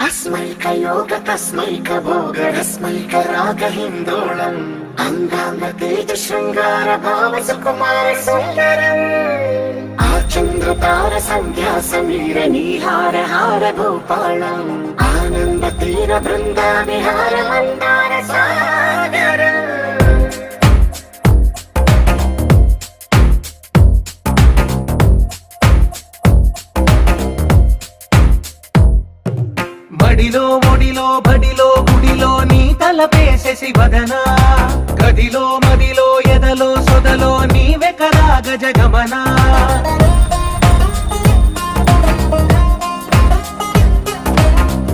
अस्मैकयोग तस्मैक भोग रस्मैक राग हिन्दोळम् अंगांग तेज शृंगार भाव सुकुमार सुंदरम् आचंद्र तार संध्या समीर नीहार हार भूपालम् आनंद तीर बृंदा विहार मंदार सागर బడిలో ఒడిలో బడిలో గుడిలో నీ తలపేసేసి వదనా గదిలో మదిలో ఎదలో సొదలో నీవే కదా గజగమనా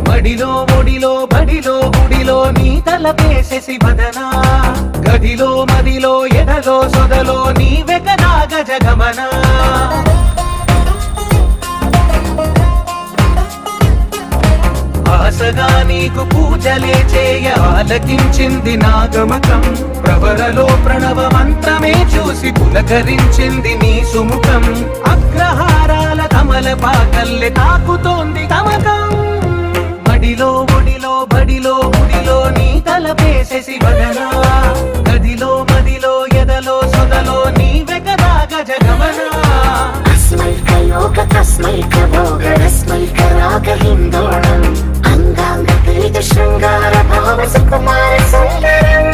బడిలో ఒడిలో బడిలో గుడిలో నీ తలపేసేసి వదనా గదిలో మదిలో ఎదలో సొదలో నీవే కదా గజగమనా ఆశగా నీకు పూజలే చేయ ఆలకించింది నాగమకం ప్రవరలో ప్రణవ మంత్రమే చూసి పులకరించింది నీ సుముఖం అగ్రహారాల కమల పాకల్లె తాకుతోంది తమకం బడిలో ఒడిలో బడిలో గుడిలో నీ తలపేసేసి వదనా గదిలో మదిలో ఎదలో సొదలో నీవే కదా గజగమనా अस्मैकयोग तस्मैक भोग रस्मैक राग हिन्दोळम् अंगांग तेज शृंगार भाव सुकुमार सुंदरम्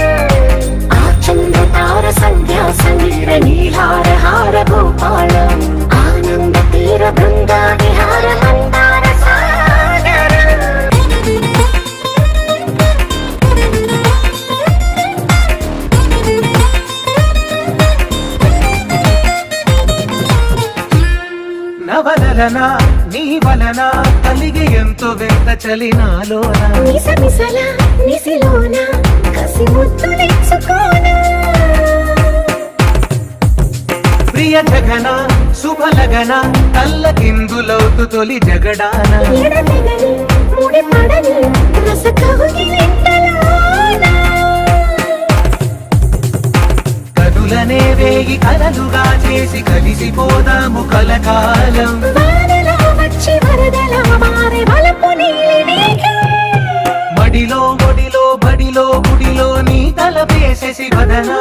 आचंद्र तार संध्या समीर नीहार हार भूपालम् आनंद तीर बृंदा विहार मंदार सागर నవలనా నీ వలన కలిగి ఎంతో వెంత చలినాలోన నిసమిసల నిసిలోన కసి ముద్దులిచ్చుకోన ప్రియ జగన శుభలగన తల్లకిందులవుతు తొలి జగడాన ఎడతెగని ముడి పడని రస కౌగిలింతలోన కదులనే వేగి కలలుగా చేసి కలిసిపోదాము కలకాలం వానలా వచ్చి వరదలా మారే వలపు నీలి మేఘం మడిలో ఒడిలో బడిలో గుడిలో నీ తలపేసేసి వదనా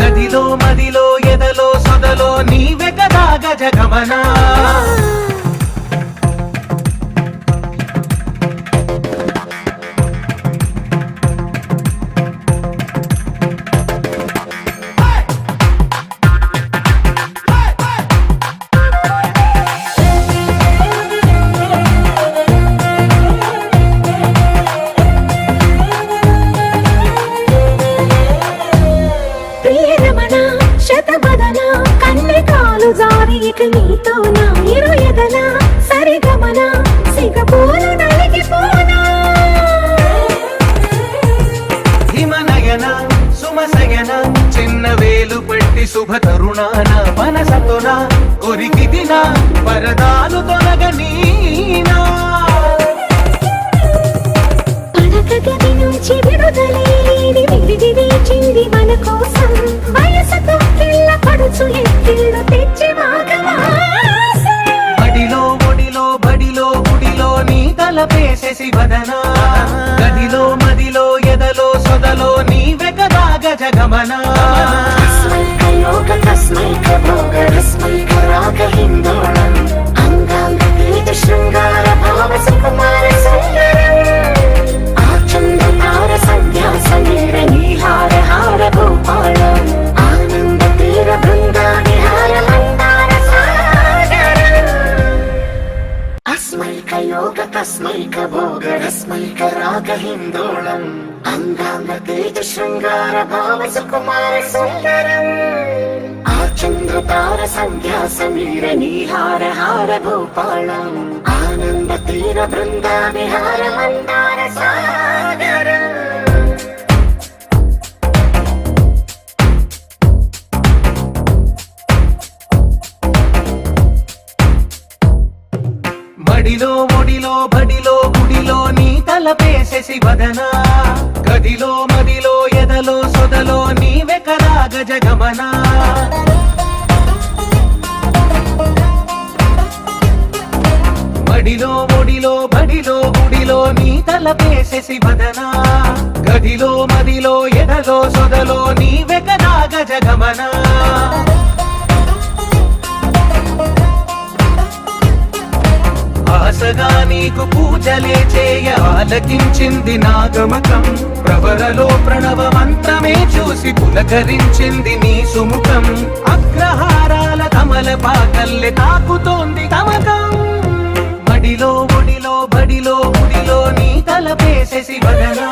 గదిలో మదిలో ఎదలో సొదలో నీవే కదా గజగమనా జారిక నీతో నా ఇరు ఎదల సరిగమన సిగపోలు నలిగిపోనా హిమనయన సుమసయన చిన్న వేలు పట్టి శుభ తరుణాన మనసతోన కొరికి దిన పరదాలు తొలగనీనా పడక గది నుంచి విడుదలేని విడిది వేచింది మన కోసం వయసుతో పిల్ల పడుచు ఎత్తిళ్ళు తెచ్చి బడిలో ఒడిలో బడిలో గుడిలో నీ తలపేసేసి వదనా గదిలో మదిలో ఎదలో సొదలో నీవే కదా గజగమనా अस्मैकयोग तस्मैक भोग रस्मैक राग हिन्दोळम् अंगांग तेज शृंगार भाव सुकुमार सुंदरम् आचंद्र तार संध्या समीर नीहार हार भूपालम् आनंद तीर बृंदा विहार मंदार सागर अस्मैकयोग तस्मैक भोग रस्मैक राग हिन्दोळम् अंगांग तेज शृंगार भाव सुकुमार सुंदरम् आचंद्र तार संध्या समीर नीहार हार भूपालम् आनंद तीर बृंदा विहार मंदार सागर బడిలో ఒడిలో బడిలో గుడిలో నీ తలపేసేసి వదనా గదిలో మదిలో ఎదలో సొదలో నీవే కదా గజగమనా బడిలో ఒడిలో బడిలో గుడిలో నీ తలపేసేసి వదనా గదిలో మదిలో ఎదలో సొదలో నీవే కదా గజగమన ఆశగా నీకు పూజలే చేయ ఆలకించింది నాగమకం ప్రవరలో ప్రణవ మంత్రమే చూసి పులకరించింది నీ సుముఖం అగ్రహారాల కమల పాకల్లె తాకుతోంది తమకం బడిలో ఒడిలో బడిలో గుడిలో నీ తలపేసేసి వదనా